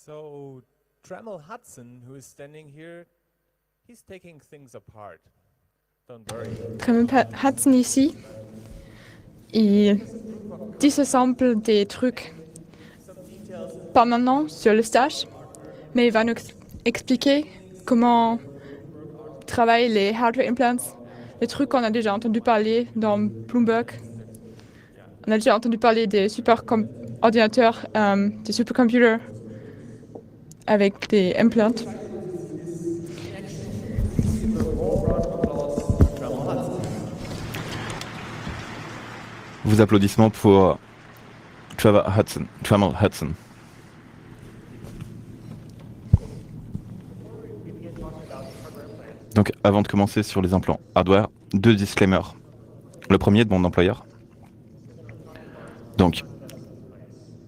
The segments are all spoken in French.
So, Trammell Hudson, who is standing here, he's taking things apart. Don't worry. Trammell Hudson ici, il disassemble des trucs. Pas maintenant sur le stage, mais il va nous expliquer comment travaillent les hardware implants, les trucs qu'on a déjà entendu parler dans Bloomberg. On a déjà entendu parler des ordinateurs, des supercomputers avec des implants. Vos applaudissements pour Trammell Hudson. Donc, avant de commencer sur les implants hardware, 2 disclaimers. Le premier de mon employeur. Donc,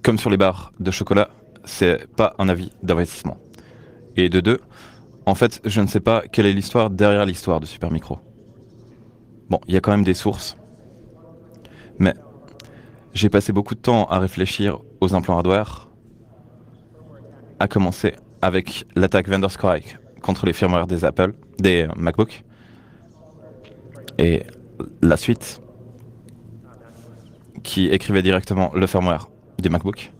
comme sur les barres de chocolat, c'est pas un avis d'investissement. Et de 2, en fait, je ne sais pas quelle est l'histoire derrière l'histoire de Supermicro. Bon, il y a quand même des sources. Mais j'ai passé beaucoup de temps à réfléchir aux implants hardware, à commencer avec l'attaque Vendor Strike contre les firmware des MacBook, et la suite qui écrivait directement le firmware des MacBook.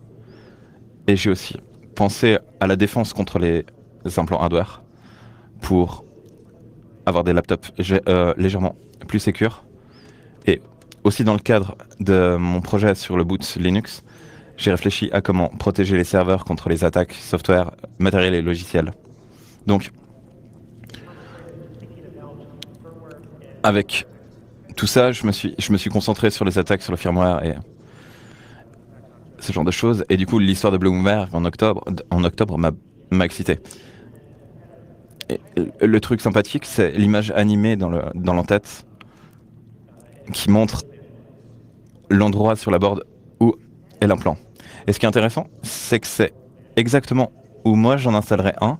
Et j'ai aussi pensé à la défense contre les implants hardware pour avoir des laptops légèrement plus sécures. Et aussi dans le cadre de mon projet sur le boot Linux, j'ai réfléchi à comment protéger les serveurs contre les attaques software, matériel et logiciel. Donc, avec tout ça, je me suis concentré sur les attaques sur le firmware et ce genre de choses. Et du coup, l'histoire de Bloomberg en octobre m'a excité. Et le truc sympathique, c'est l'image animée dans l'entête qui montre l'endroit sur la board où est l'implant. Et ce qui est intéressant, c'est que c'est exactement où moi j'en installerai un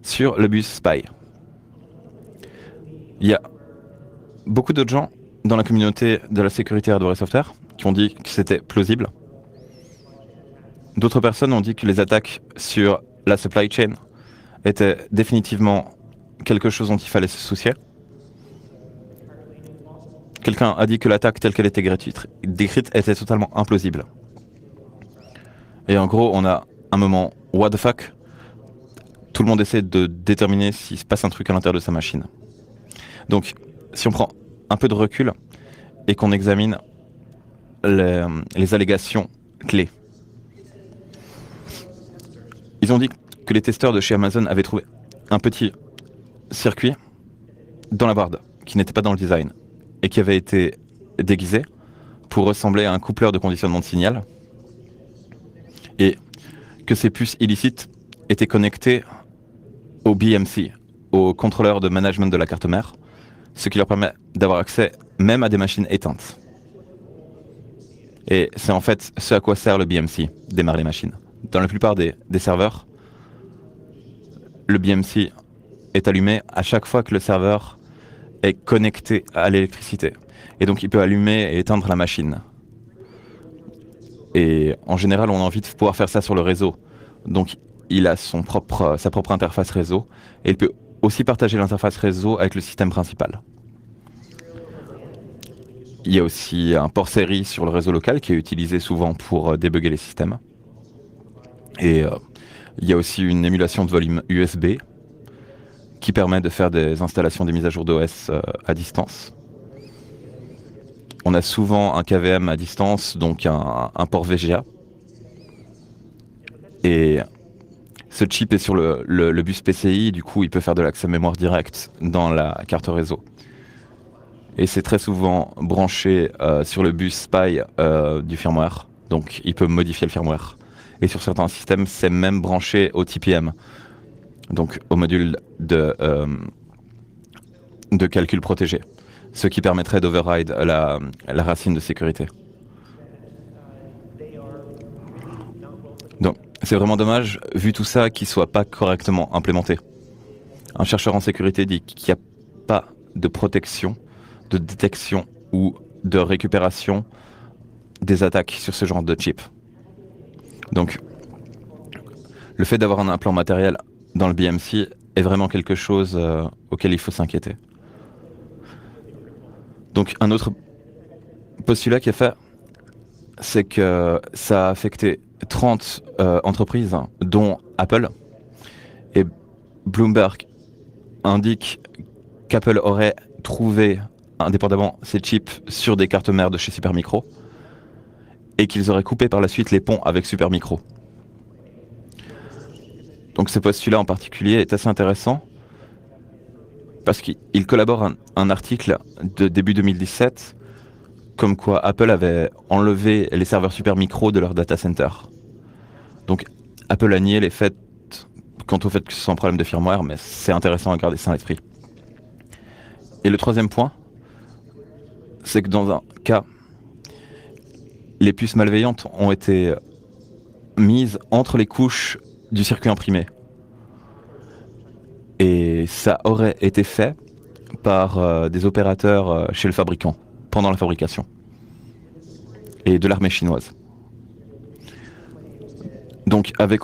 sur le bus SPI. Il y a beaucoup d'autres gens dans la communauté de la sécurité hardware et software qui ont dit que c'était plausible. D'autres personnes ont dit que les attaques sur la supply chain étaient définitivement quelque chose dont il fallait se soucier. Quelqu'un a dit que l'attaque telle qu'elle était décrite était totalement implausible. Et en gros, on a un moment what the fuck. Tout le monde essaie de déterminer s'il se passe un truc à l'intérieur de sa machine. Donc, si on prend un peu de recul et qu'on examine les allégations clés. Ils ont dit que les testeurs de chez Amazon avaient trouvé un petit circuit dans la board qui n'était pas dans le design et qui avait été déguisé pour ressembler à un coupleur de conditionnement de signal, et que ces puces illicites étaient connectées au BMC, au contrôleur de management de la carte mère, ce qui leur permet d'avoir accès même à des machines éteintes. Et c'est en fait ce à quoi sert le BMC, démarrer les machines. Dans la plupart des serveurs, le BMC est allumé à chaque fois que le serveur est connecté à l'électricité. Et donc il peut allumer et éteindre la machine. Et en général, on a envie de pouvoir faire ça sur le réseau. Donc il a sa propre interface réseau. Et il peut aussi partager l'interface réseau avec le système principal. Il y a aussi un port série sur le réseau local qui est utilisé souvent pour débugger les systèmes. Et il y a aussi une émulation de volume USB qui permet de faire des installations, des mises à jour d'OS à distance. On a souvent un KVM à distance, donc un port VGA. Et ce chip est sur le bus PCI, du coup il peut faire de l'accès mémoire direct dans la carte réseau. Et c'est très souvent branché sur le bus SPI du firmware, donc il peut modifier le firmware. Et sur certains systèmes, c'est même branché au TPM, donc au module de calcul protégé, ce qui permettrait d'override la racine de sécurité. Donc c'est vraiment dommage, vu tout ça, qu'il ne soit pas correctement implémenté. Un chercheur en sécurité dit qu'il n'y a pas de protection, de détection ou de récupération des attaques sur ce genre de chip. Donc, le fait d'avoir un implant matériel dans le BMC est vraiment quelque chose auquel il faut s'inquiéter. Donc un autre postulat qui est fait, c'est que ça a affecté 30 entreprises, dont Apple, et Bloomberg indique qu'Apple aurait trouvé indépendamment ces chips sur des cartes mères de chez Supermicro et qu'ils auraient coupé par la suite les ponts avec Supermicro. Donc ce postulat en particulier est assez intéressant parce qu'il collabore à un article de début 2017 comme quoi Apple avait enlevé les serveurs Supermicro de leur data center. Donc Apple a nié les faits quant au fait que ce soit un problème de firmware, mais c'est intéressant à garder ça à l'esprit. Et le troisième point, c'est que dans un cas, les puces malveillantes ont été mises entre les couches du circuit imprimé. Et ça aurait été fait par des opérateurs chez le fabricant, pendant la fabrication. Et de l'armée chinoise. Donc avec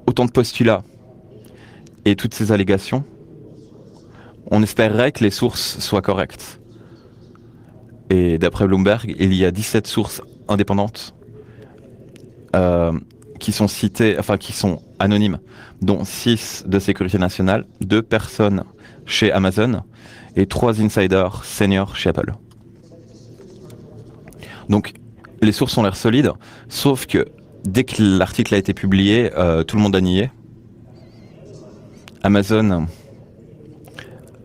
autant de postulats et toutes ces allégations, on espérerait que les sources soient correctes. Et d'après Bloomberg, il y a 17 sources indépendantes qui sont citées, enfin qui sont anonymes, dont 6 de sécurité nationale, 2 personnes chez Amazon et 3 insiders seniors chez Apple. Donc les sources ont l'air solides, sauf que dès que l'article a été publié, tout le monde a nié. Amazon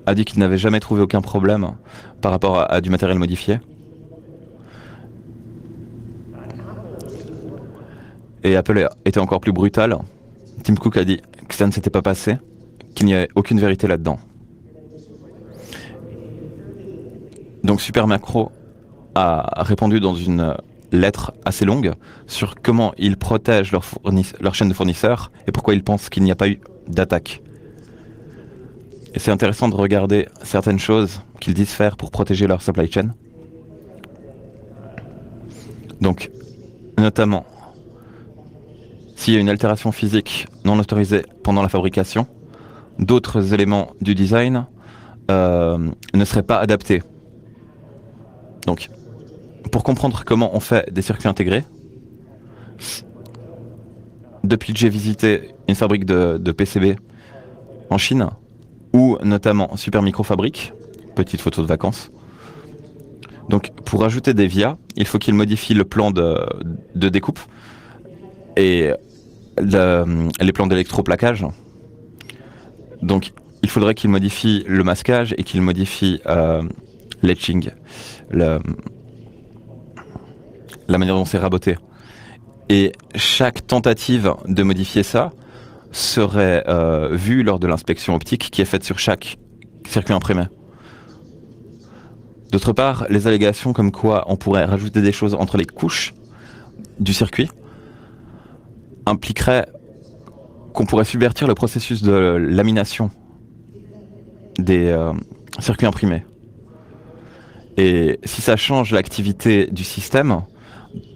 a dit qu'il n'avait jamais trouvé aucun problème par rapport à du matériel modifié. Et Apple était encore plus brutal. Tim Cook a dit que ça ne s'était pas passé, qu'il n'y avait aucune vérité là-dedans. Donc Supermicro a répondu dans une lettre assez longue sur comment ils protègent leur chaîne de fournisseurs et pourquoi ils pensent qu'il n'y a pas eu d'attaque. Et c'est intéressant de regarder certaines choses qu'ils disent faire pour protéger leur supply chain. Donc, notamment, s'il y a une altération physique non autorisée pendant la fabrication, d'autres éléments du design ne seraient pas adaptés. Donc, pour comprendre comment on fait des circuits intégrés, depuis que j'ai visité une fabrique de PCB en Chine, où notamment Supermicro fabrique, petite photo de vacances. Donc pour ajouter des VIA, il faut qu'il modifie le plan de découpe et les plans d'électroplaquage. Donc il faudrait qu'il modifie le masquage et qu'il modifie l'etching, la manière dont c'est raboté. Et chaque tentative de modifier ça serait vue lors de l'inspection optique qui est faite sur chaque circuit imprimé. D'autre part, les allégations comme quoi on pourrait rajouter des choses entre les couches du circuit impliqueraient qu'on pourrait subvertir le processus de lamination des circuits imprimés. Et si ça change l'activité du système,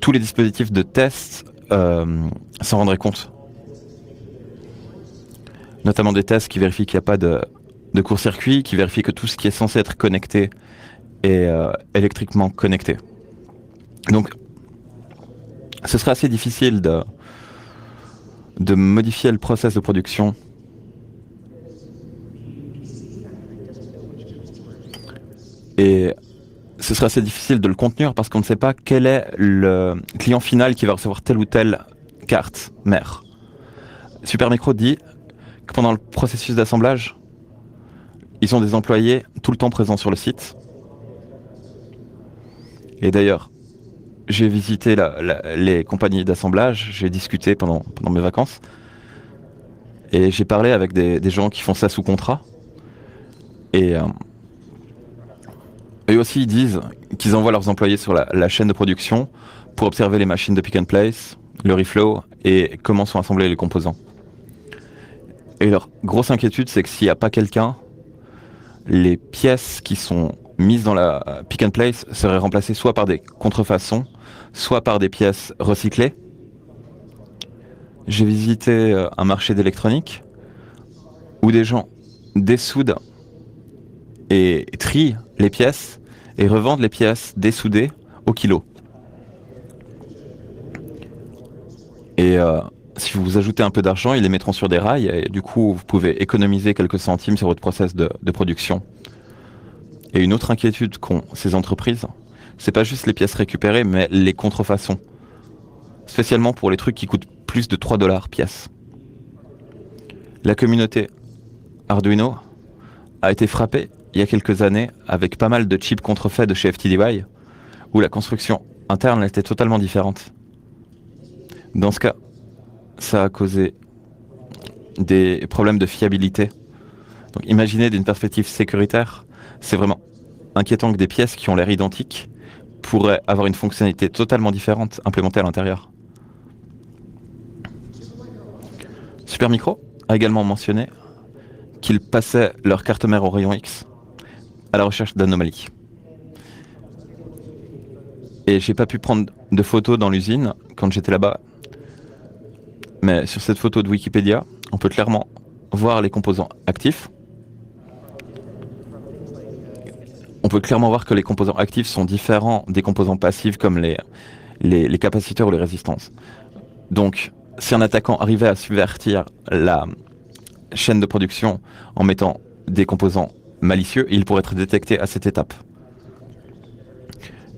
tous les dispositifs de test s'en rendraient compte. Notamment des tests qui vérifient qu'il n'y a pas de court-circuit, qui vérifient que tout ce qui est censé être connecté est électriquement connecté. Donc, ce serait assez difficile de modifier le process de production et ce serait assez difficile de le contenir parce qu'on ne sait pas quel est le client final qui va recevoir telle ou telle carte mère. Supermicro dit que pendant le processus d'assemblage, ils ont des employés tout le temps présents sur le site. Et d'ailleurs, j'ai visité les compagnies d'assemblage, j'ai discuté pendant mes vacances, et j'ai parlé avec des gens qui font ça sous contrat. Et eux aussi, ils disent qu'ils envoient leurs employés sur la chaîne de production pour observer les machines de pick and place, le reflow et comment sont assemblés les composants. Et leur grosse inquiétude, c'est que s'il n'y a pas quelqu'un, les pièces qui sont mises dans la pick and place seraient remplacées soit par des contrefaçons, soit par des pièces recyclées. j'ai visité un marché d'électronique où des gens dessoudent et trient les pièces et revendent les pièces dessoudées au kilo. Et si vous ajoutez un peu d'argent, ils les mettront sur des rails et du coup, vous pouvez économiser quelques centimes sur votre process de production. Et une autre inquiétude qu'ont ces entreprises, c'est pas juste les pièces récupérées, mais les contrefaçons. Spécialement pour les trucs qui coûtent plus de 3 dollars pièce. La communauté Arduino a été frappée il y a quelques années avec pas mal de chips contrefaits de chez FTDY, où la construction interne était totalement différente. Dans ce cas, ça a causé des problèmes de fiabilité. Donc imaginez d'une perspective sécuritaire, c'est vraiment inquiétant que des pièces qui ont l'air identiques pourraient avoir une fonctionnalité totalement différente implémentée à l'intérieur. Supermicro a également mentionné qu'ils passaient leur carte mère au rayon X à la recherche d'anomalies. Et j'ai pas pu prendre de photos dans l'usine quand j'étais là-bas. Mais sur cette photo de Wikipédia, on peut clairement voir les composants actifs. On peut clairement voir que les composants actifs sont différents des composants passifs comme les capaciteurs ou les résistances. Donc, si un attaquant arrivait à subvertir la chaîne de production en mettant des composants malicieux, il pourrait être détecté à cette étape.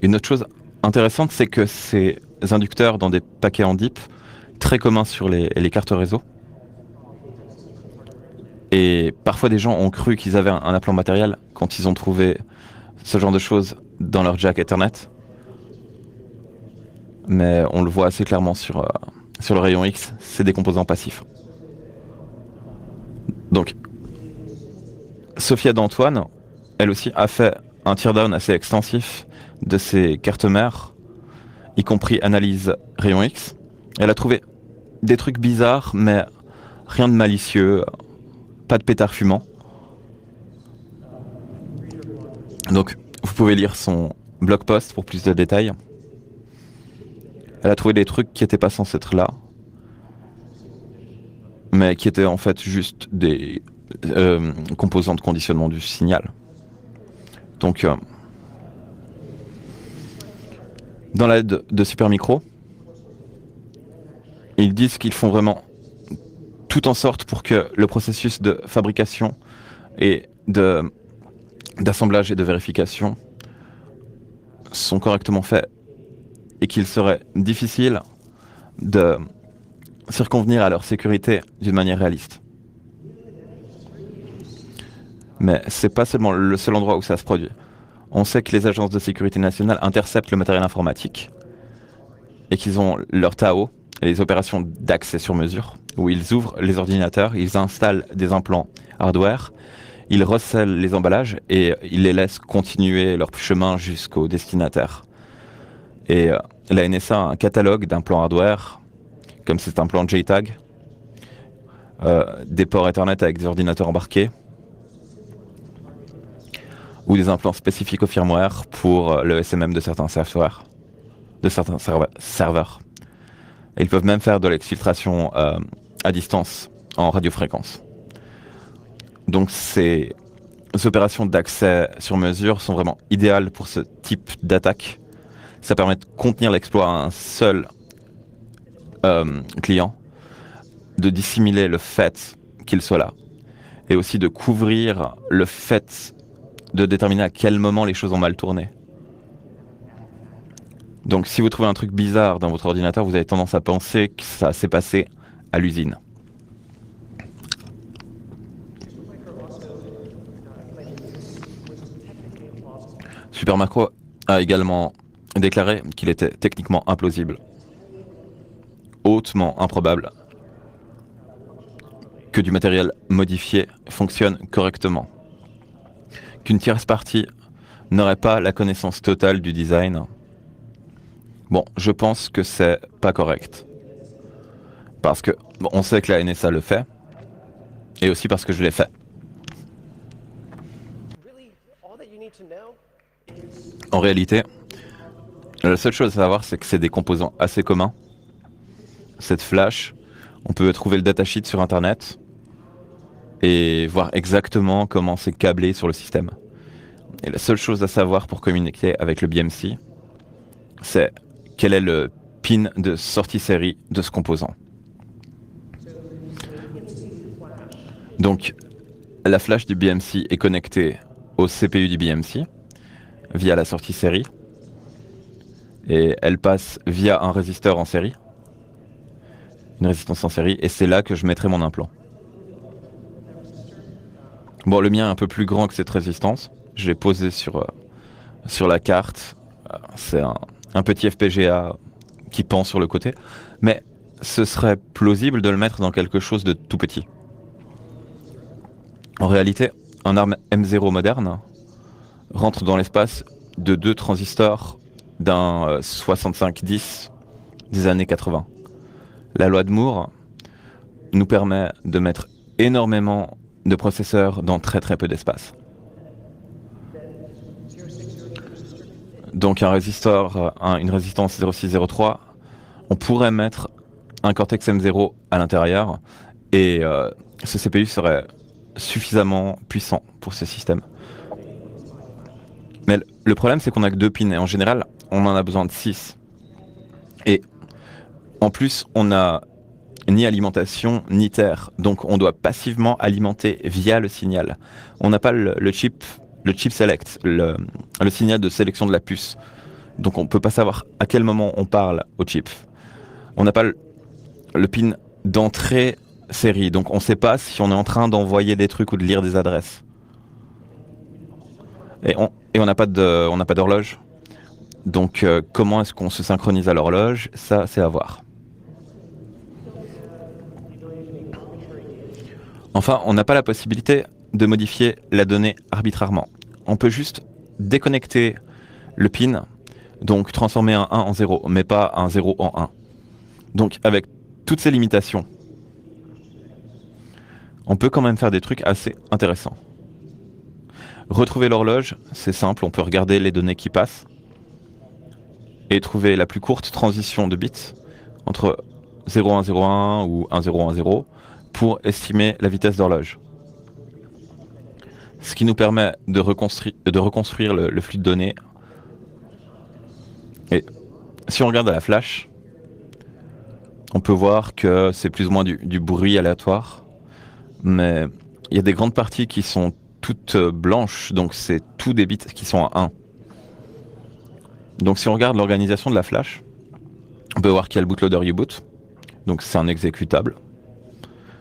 Une autre chose intéressante, c'est que ces inducteurs dans des paquets en DIP, très communs sur les cartes réseau, et parfois des gens ont cru qu'ils avaient un appelant matériel quand ils ont trouvé ce genre de choses dans leur jack Ethernet. Mais on le voit assez clairement sur le rayon X, c'est des composants passifs. Donc, Sophia d'Antoine, elle aussi, a fait un teardown assez extensif de ses cartes mères, y compris analyse rayon X. Elle a trouvé des trucs bizarres, mais rien de malicieux, pas de pétard fumant. Donc, vous pouvez lire son blog post pour plus de détails. Elle a trouvé des trucs qui n'étaient pas censés être là, mais qui étaient en fait juste des composants de conditionnement du signal. Donc, dans l'aide de Supermicro, ils disent qu'ils font vraiment tout en sorte pour que le processus de fabrication et d'assemblage et de vérification sont correctement faits et qu'il serait difficile de circonvenir à leur sécurité d'une manière réaliste. Mais c'est pas seulement le seul endroit où ça se produit. On sait que les agences de sécurité nationale interceptent le matériel informatique et qu'ils ont leur TAO, les opérations d'accès sur mesure, où ils ouvrent les ordinateurs, ils installent des implants hardware, ils recèlent les emballages et ils les laissent continuer leur chemin jusqu'au destinataire. Et la NSA a un catalogue d'implants hardware, comme cet implant JTAG, des ports Ethernet avec des ordinateurs embarqués, ou des implants spécifiques au firmware pour le SMM de certains softwares, de certains serveurs. Et ils peuvent même faire de l'exfiltration à distance en radiofréquence. Donc ces opérations d'accès sur mesure sont vraiment idéales pour ce type d'attaque. Ça permet de contenir l'exploit à un seul client, de dissimuler le fait qu'il soit là, et aussi de couvrir le fait de déterminer à quel moment les choses ont mal tourné. Donc si vous trouvez un truc bizarre dans votre ordinateur, vous avez tendance à penser que ça s'est passé à l'usine. Supermicro a également déclaré qu'il était techniquement implausible, hautement improbable, que du matériel modifié fonctionne correctement, qu'une tierce partie n'aurait pas la connaissance totale du design. Bon, je pense que c'est pas correct. Parce que, bon, on sait que la NSA le fait, et aussi parce que je l'ai fait. En réalité, la seule chose à savoir, c'est que c'est des composants assez communs. Cette flash, On peut trouver le datasheet sur internet et voir exactement comment c'est câblé sur le système. Et la seule chose à savoir pour communiquer avec le BMC, c'est quel est le pin de sortie série de ce composant. Donc, la flash du BMC est connectée au CPU du BMC via la sortie série et elle passe via un résisteur en série, une résistance en série, et c'est là que je mettrai mon implant. Bon, le mien est un peu plus grand que cette résistance. Je l'ai posé sur la carte. C'est un petit FPGA qui pend sur le côté. Mais ce serait plausible de le mettre dans quelque chose de tout petit. En réalité, un ARM M0 moderne rentre dans l'espace de 2 transistors d'un 6510 des années 80. La loi de Moore nous permet de mettre énormément de processeurs dans très très peu d'espace. Donc un résistor, une résistance 0603, on pourrait mettre un Cortex M0 à l'intérieur et ce CPU serait suffisamment puissant pour ce système. Mais le problème, c'est qu'on n'a que 2 pins et en général, on en a besoin de 6. Et en plus, on n'a ni alimentation, ni terre. Donc on doit passivement alimenter via le signal. On n'a pas le chip select, le signal de sélection de la puce. Donc on ne peut pas savoir à quel moment on parle au chip. On n'a pas le pin d'entrée série. Donc on ne sait pas si on est en train d'envoyer des trucs ou de lire des adresses. Et on n'a pas d'horloge. Donc comment est-ce qu'on se synchronise à l'horloge? Ça, c'est à voir. Enfin, on n'a pas la possibilité de modifier la donnée arbitrairement. On peut juste déconnecter le pin, donc transformer un 1 en 0, mais pas un 0 en 1. Donc avec toutes ces limitations, on peut quand même faire des trucs assez intéressants. Retrouver l'horloge, c'est simple, on peut regarder les données qui passent et trouver la plus courte transition de bits entre 0101 ou 1010 pour estimer la vitesse d'horloge. Ce qui nous permet de reconstruire le flux de données. Et si on regarde à la flash, on peut voir que c'est plus ou moins du bruit aléatoire, mais il y a des grandes parties qui sont toutes blanches, donc c'est tous des bits qui sont à 1. Donc si on regarde l'organisation de la flash, on peut voir qu'il y a le bootloader U-boot, donc c'est un exécutable.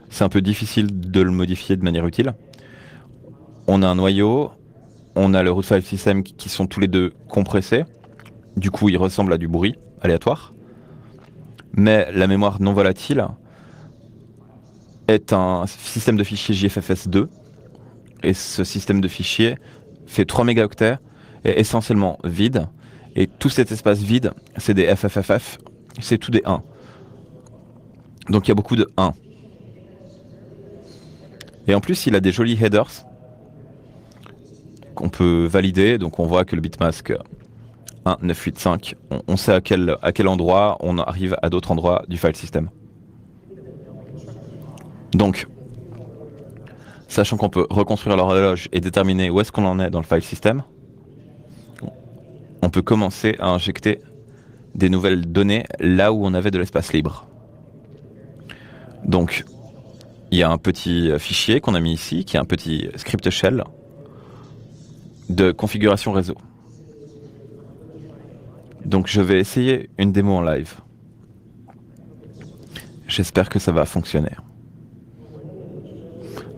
C'est un peu difficile de le modifier de manière utile. On a un noyau, on a le root file system qui sont tous les deux compressés. Du coup, ils ressemblent à du bruit aléatoire. Mais la mémoire non volatile est un système de fichiers JFFS2. Et ce système de fichiers fait 3 mégaoctets, est essentiellement vide. Et tout cet espace vide, c'est des FFFF, c'est tout des 1. Donc il y a beaucoup de 1. Et en plus, il a des jolis headers qu'on peut valider. Donc on voit que le bitmask 1985, on sait à quel endroit on arrive à d'autres endroits du file system. Donc, sachant qu'on peut reconstruire l'horloge et déterminer où est-ce qu'on en est dans le file system, on peut commencer à injecter des nouvelles données là où on avait de l'espace libre. Donc, il y a un petit fichier qu'on a mis ici, qui est un petit script shell de configuration réseau. Donc je vais essayer une démo en live. J'espère que ça va fonctionner.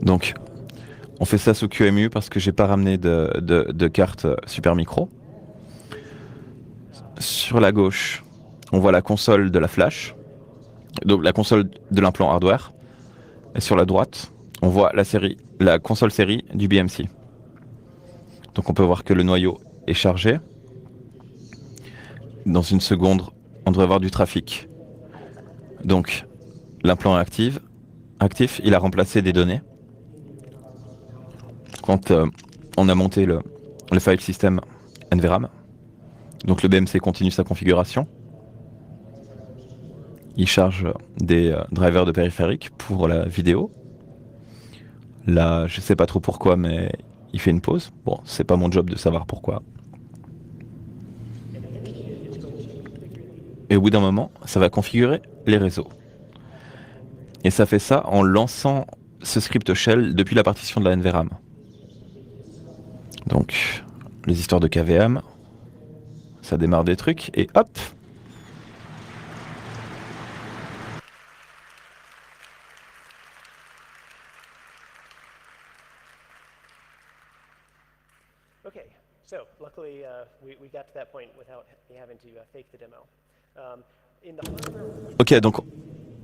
Donc, on fait ça sous QEMU parce que j'ai pas ramené de carte Super Micro. Sur la gauche, on voit la console de la flash, donc la console de l'implant hardware. Et sur la droite, on voit la console série du BMC. Donc on peut voir que le noyau est chargé. Dans une seconde, on devrait avoir du trafic. Donc l'implant est actif, il a remplacé des données. Quand on a monté le file system NVRAM, donc le BMC continue sa configuration. il charge des drivers de périphériques pour la vidéo. Là, je sais pas trop pourquoi, mais il fait une pause. Bon, c'est pas mon job de savoir pourquoi. Et au bout d'un moment, ça va configurer les réseaux. Et ça fait ça en lançant ce script shell depuis la partition de la NVRAM. Donc, les histoires de KVM, ça démarre des trucs, et hop! Okay, so luckily we got to that point without me having to fake the demo. In the hardware... Ok, donc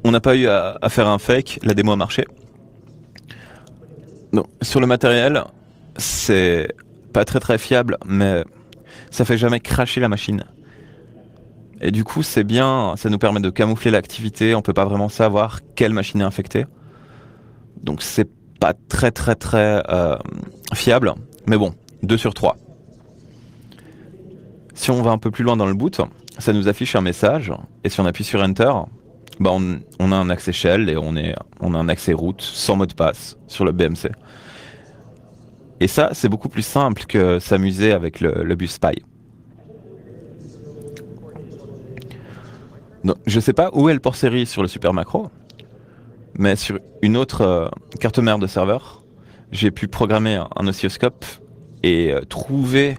on n'a pas eu à faire un fake, la démo a marché. Donc, sur le matériel, c'est pas très fiable, mais ça fait jamais crasher la machine. Et du coup, c'est bien, ça nous permet de camoufler l'activité, on peut pas vraiment savoir quelle machine est infectée. Donc c'est pas très fiable, mais bon, 2 sur 3. Si on va un peu plus loin dans le boot, ça nous affiche un message, et si on appuie sur Enter, bah on a un accès shell et on a un accès root sans mot de passe sur le BMC. Et ça, c'est beaucoup plus simple que s'amuser avec le bus spy. Donc, je sais pas où est le port série sur le Super Macro, mais sur une autre carte mère de serveur, j'ai pu programmer un oscilloscope et trouver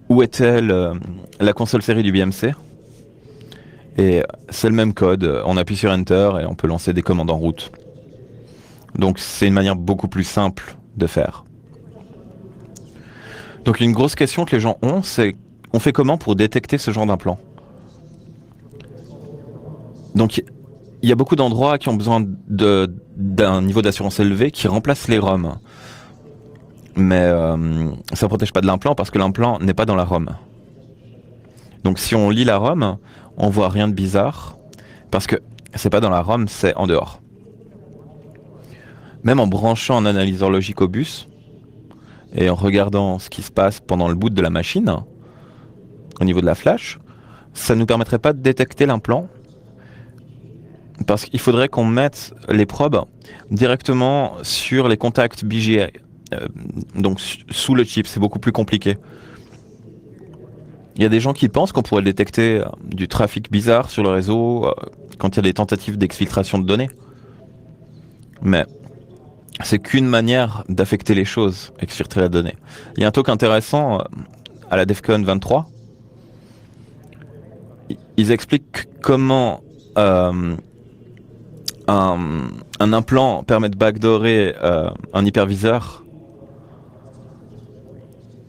où était la console série du BMC. Et c'est le même code, on appuie sur Enter et on peut lancer des commandes en route. Donc c'est une manière beaucoup plus simple de faire. Donc une grosse question que les gens ont, c'est on fait comment pour détecter ce genre d'implant? Donc il y a beaucoup d'endroits qui ont besoin d'un niveau d'assurance élevé qui remplace les ROM. Mais ça ne protège pas de l'implant parce que l'implant n'est pas dans la ROM. Donc si on lit la ROM, on voit rien de bizarre parce que c'est pas dans la ROM, c'est en dehors. Même en branchant un analyseur logique au bus et en regardant ce qui se passe pendant le boot de la machine, au niveau de la flash, ça ne nous permettrait pas de détecter l'implant parce qu'il faudrait qu'on mette les probes directement sur les contacts BGA, donc sous le chip, c'est beaucoup plus compliqué. Il y a des gens qui pensent qu'on pourrait détecter du trafic bizarre sur le réseau quand il y a des tentatives d'exfiltration de données. Mais c'est qu'une manière d'affecter les choses, exfiltrer la donnée. Il y a un talk intéressant à la DEFCON 23. Ils expliquent comment un implant permet de backdoorer un hyperviseur.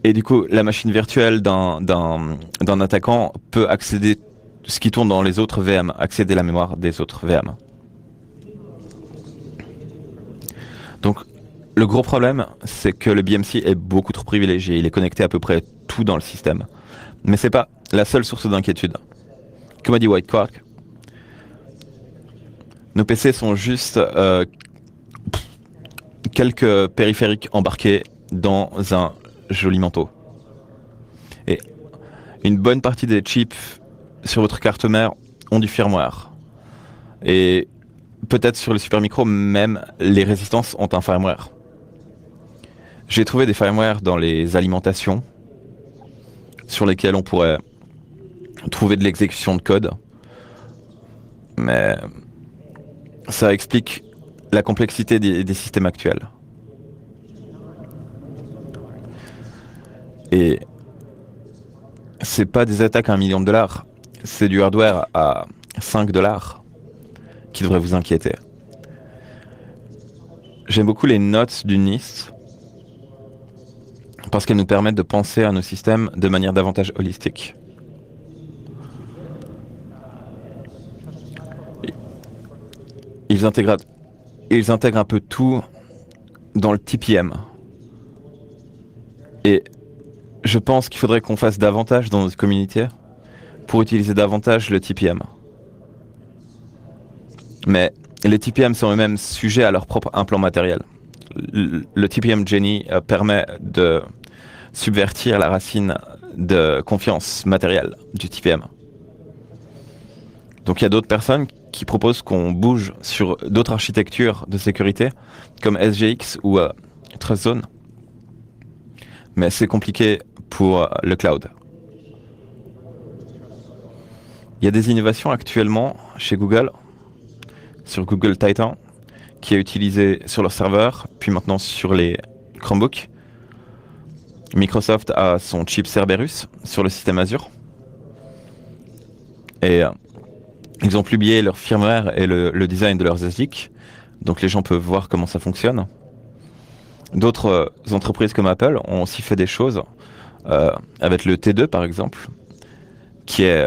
Et du coup, la machine virtuelle d'un attaquant peut accéder ce qui tourne dans les autres VM, accéder à la mémoire des autres VM. Donc, le gros problème, c'est que le BMC est beaucoup trop privilégié. Il est connecté à peu près tout dans le système. Mais c'est pas la seule source d'inquiétude. Comme a dit White Quark, nos PC sont juste quelques périphériques embarqués dans un joli manteau. Et une bonne partie des chips sur votre carte mère ont du firmware. Et peut-être sur le Super Micro, même les résistances ont un firmware. J'ai trouvé des firmware dans les alimentations sur lesquels on pourrait trouver de l'exécution de code. Mais ça explique la complexité des systèmes actuels. Et c'est pas des attaques à $1 million, c'est du hardware à $5 qui devrait vous inquiéter. J'aime beaucoup les notes du NIST parce qu'elles nous permettent de penser à nos systèmes de manière davantage holistique. Ils intègrent un peu tout dans le TPM. Et je pense qu'il faudrait qu'on fasse davantage dans notre communauté pour utiliser davantage le TPM. Mais les TPM sont eux-mêmes sujets à leur propre implant matériel. Le TPM Genie permet de subvertir la racine de confiance matérielle du TPM. Donc il y a d'autres personnes qui proposent qu'on bouge sur d'autres architectures de sécurité, comme SGX ou TrustZone. Mais c'est compliqué pour le cloud. Il y a des innovations actuellement chez Google, sur Google Titan, qui est utilisé sur leur serveur, puis maintenant sur les Chromebooks. Microsoft a son chip Cerberus sur le système Azure. Et ils ont publié leur firmware et le design de leurs ASIC. Donc les gens peuvent voir comment ça fonctionne. D'autres entreprises comme Apple ont aussi fait des choses avec le T2 par exemple, qui est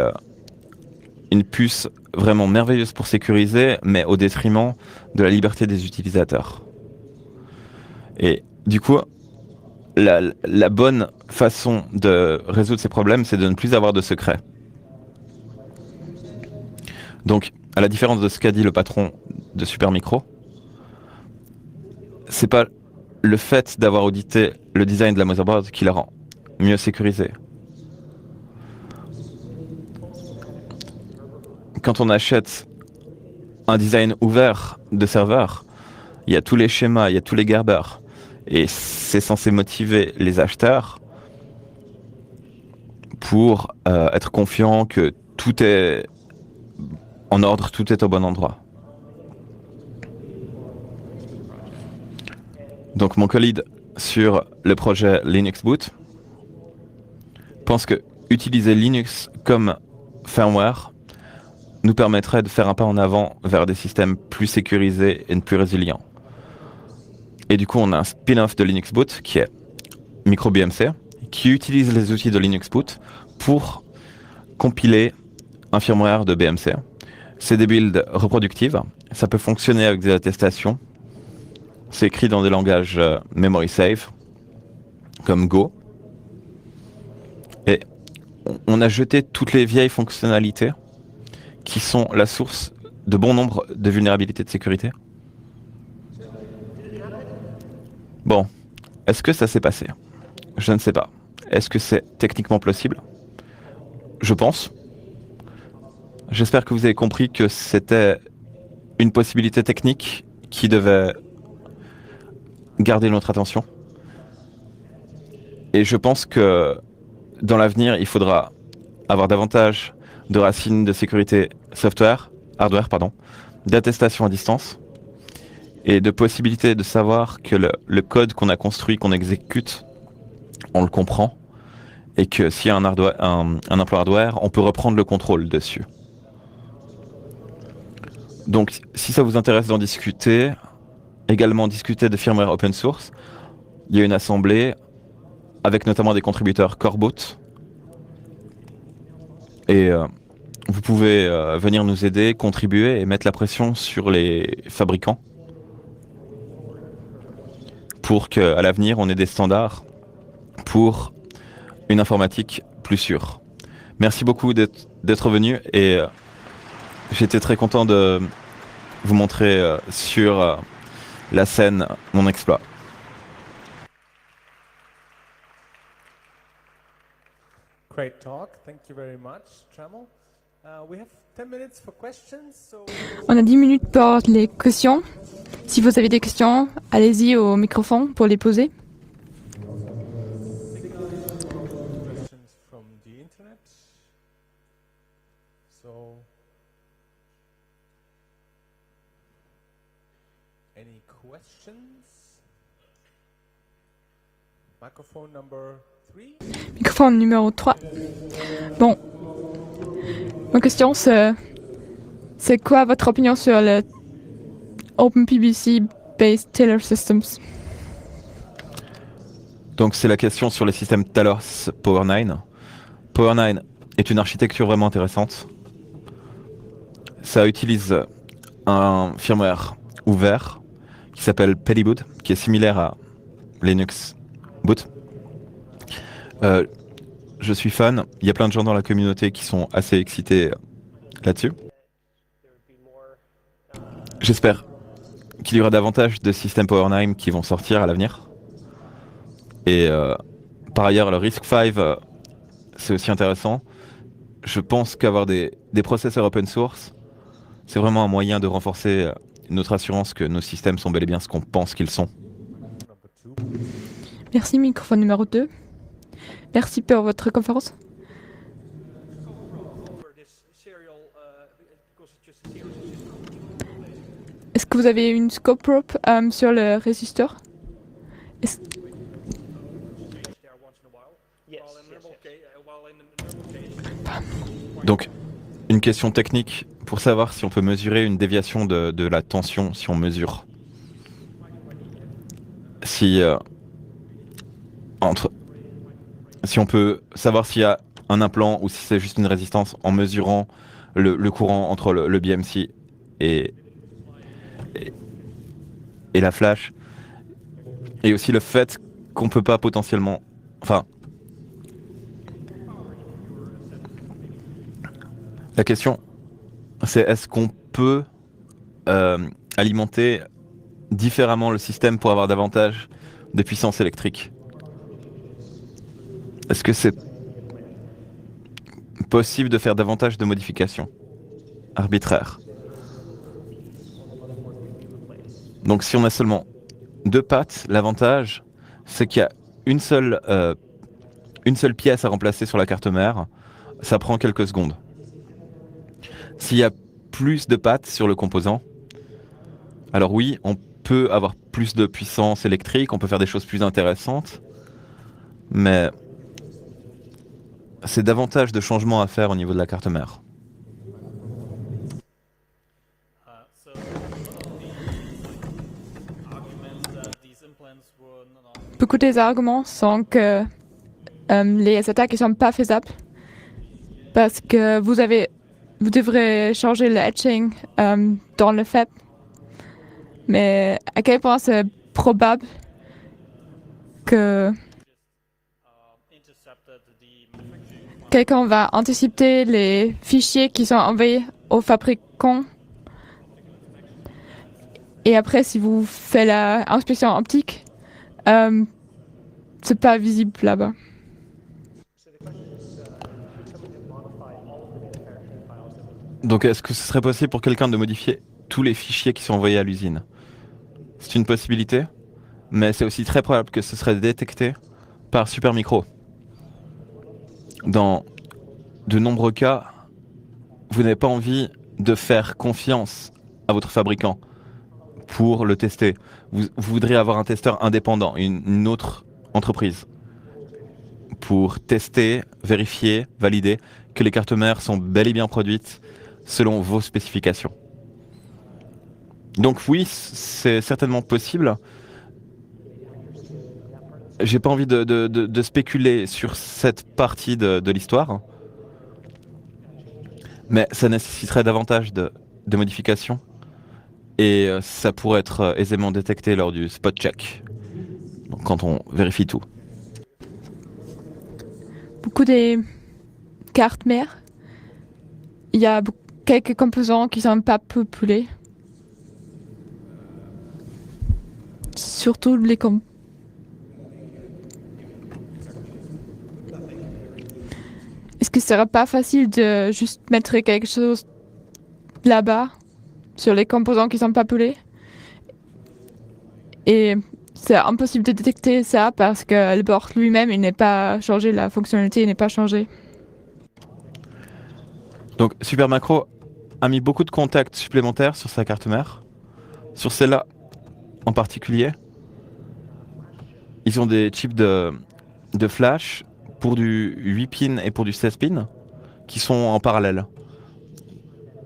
une puce vraiment merveilleuse pour sécuriser, mais au détriment de la liberté des utilisateurs. Et du coup, la bonne façon de résoudre ces problèmes, c'est de ne plus avoir de secrets. Donc, à la différence de ce qu'a dit le patron de Supermicro, c'est pas le fait d'avoir audité le design de la motherboard qui la rend mieux sécurisée. Quand on achète un design ouvert de serveur, il y a tous les schémas, il y a tous les Gerber, et c'est censé motiver les acheteurs pour être confiants que tout est en ordre, tout est au bon endroit. Donc mon collègue sur le projet Linux Boot pense que utiliser Linux comme firmware nous permettrait de faire un pas en avant vers des systèmes plus sécurisés et plus résilients. Et du coup, on a un spin-off de Linux Boot qui est MicroBMC, qui utilise les outils de Linux Boot pour compiler un firmware de BMC. C'est des builds reproductives, ça peut fonctionner avec des attestations. C'est écrit dans des langages memory safe, comme Go. Et on a jeté toutes les vieilles fonctionnalités qui sont la source de bon nombre de vulnérabilités de sécurité. Bon, est-ce que ça s'est passé? Je ne sais pas. Est-ce que c'est techniquement possible? Je pense. J'espère que vous avez compris que c'était une possibilité technique qui devait garder notre attention. Et je pense que dans l'avenir, il faudra avoir davantage de racines de sécurité hardware, d'attestation à distance et de possibilité de savoir que le code qu'on a construit, qu'on exécute, on le comprend et que s'il y a un emploi hardware, on peut reprendre le contrôle dessus. Donc si ça vous intéresse d'en discuter, également discuter de firmware open source, il y a une assemblée avec notamment des contributeurs Coreboot et vous pouvez venir nous aider, contribuer et mettre la pression sur les fabricants pour qu'à l'avenir, on ait des standards pour une informatique plus sûre. Merci beaucoup d'être venu et j'étais très content de vous montrer sur la scène mon exploit. Great talk. Thank you very much, Trammell. We have 10 minutes for questions. So On a 10 minutes pour les questions. Si vous avez des questions, allez-y au microphone pour les poser. questions from the internet. So any questions? Microphone number 3. Microphone numéro 3. Bon. Ma question, c'est quoi votre opinion sur le OpenPBC-based Taylor Systems? Donc c'est la question sur les systèmes Talos Power9. Power9 est une architecture vraiment intéressante. Ça utilise un firmware ouvert qui s'appelle Peliboot, qui est similaire à Linux Boot. Je suis fan, il y a plein de gens dans la communauté qui sont assez excités là-dessus. J'espère qu'il y aura davantage de systèmes Power9 qui vont sortir à l'avenir. Et par ailleurs, le RISC-V, c'est aussi intéressant. je pense qu'avoir des processeurs open source, c'est vraiment un moyen de renforcer notre assurance que nos systèmes sont bel et bien ce qu'on pense qu'ils sont. Number 2. Merci, microphone numéro 2. Merci pour votre conférence. Est-ce que vous avez une scope rope sur le résisteur? Est-ce- Yes, yes, yes. Donc, une question technique pour savoir si on peut mesurer une déviation de la tension si on mesure. Si on peut savoir s'il y a un implant ou si c'est juste une résistance en mesurant le courant entre le BMC et la flash. Et aussi le fait qu'on peut pas potentiellement... Enfin... La question, c'est est-ce qu'on peut alimenter différemment le système pour avoir davantage de puissance électrique? Est-ce que c'est possible de faire davantage de modifications arbitraires? Donc si on a seulement 2 pattes, l'avantage c'est qu'il y a une seule pièce à remplacer sur la carte mère, ça prend quelques secondes. S'il y a plus de pattes sur le composant, alors oui, on peut avoir plus de puissance électrique, on peut faire des choses plus intéressantes, mais c'est davantage de changements à faire au niveau de la carte mère. Beaucoup des arguments sont que les attaques ne sont pas faisables parce que vous devrez changer le etching dans le FEP. Mais à quel point c'est probable que quelqu'un va anticiper les fichiers qui sont envoyés aux fabricants et après si vous faites l'inspection optique, c'est pas visible là-bas. Donc est-ce que ce serait possible pour quelqu'un de modifier tous les fichiers qui sont envoyés à l'usine? C'est une possibilité, mais c'est aussi très probable que ce serait détecté par Supermicro. Dans de nombreux cas, vous n'avez pas envie de faire confiance à votre fabricant pour le tester. Vous voudriez avoir un testeur indépendant, une autre entreprise, pour tester, vérifier, valider que les cartes mères sont bel et bien produites selon vos spécifications. Donc oui, c'est certainement possible. J'ai pas envie de spéculer sur cette partie de l'histoire, mais ça nécessiterait davantage de modifications et ça pourrait être aisément détecté lors du spot check, donc quand on vérifie tout. Beaucoup des cartes mères, il y a quelques composants qui sont pas populés. Surtout les Est-ce que ce serait pas facile de juste mettre quelque chose là-bas sur les composants qui sont pas populés? Et c'est impossible de détecter ça parce que le board lui-même il n'est pas changé, la fonctionnalité n'est pas changée. Donc Supermicro a mis beaucoup de contacts supplémentaires sur sa carte mère. Sur celle-là en particulier, ils ont des chips de flash pour du 8 pins et pour du 16 pins qui sont en parallèle.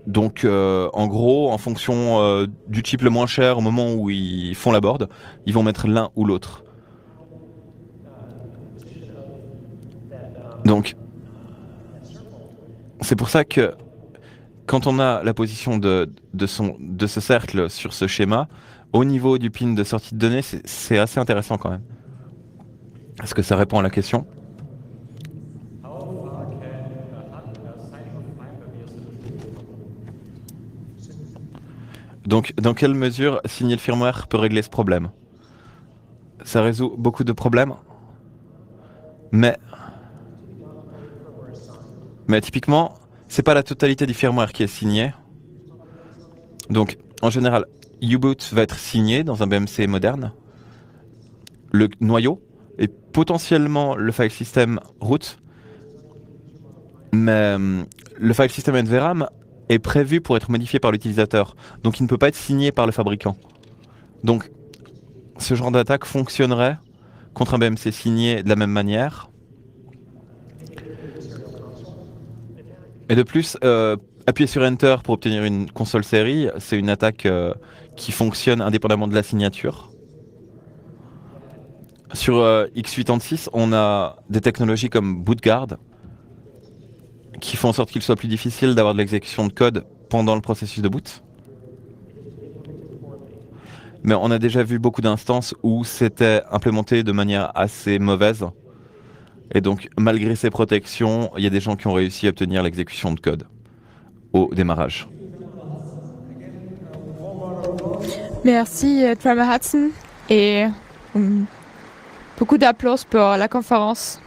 Donc en gros, en fonction du chip le moins cher, au moment où ils font la board, ils vont mettre l'un ou l'autre. Donc c'est pour ça que quand on a la position de ce cercle sur ce schéma, au niveau du pin de sortie de données, c'est assez intéressant quand même. Est-ce que ça répond à la question? Donc, dans quelle mesure signer le firmware peut régler ce problème? Ça résout beaucoup de problèmes, mais Mais typiquement, c'est pas la totalité du firmware qui est signé. Donc, en général, U-Boot va être signé dans un BMC moderne. Le noyau et potentiellement le file system root. Mais le file system NVRAM est prévu pour être modifié par l'utilisateur. Donc, il ne peut pas être signé par le fabricant. Donc, ce genre d'attaque fonctionnerait contre un BMC signé de la même manière. Et de plus, appuyer sur Enter pour obtenir une console série, c'est une attaque qui fonctionne indépendamment de la signature. Sur x86, on a des technologies comme BootGuard qui font en sorte qu'il soit plus difficile d'avoir de l'exécution de code pendant le processus de boot. Mais on a déjà vu beaucoup d'instances où c'était implémenté de manière assez mauvaise. Et donc, malgré ces protections, il y a des gens qui ont réussi à obtenir l'exécution de code au démarrage. Merci Trevor Hudson et beaucoup d'applaudissements pour la conférence.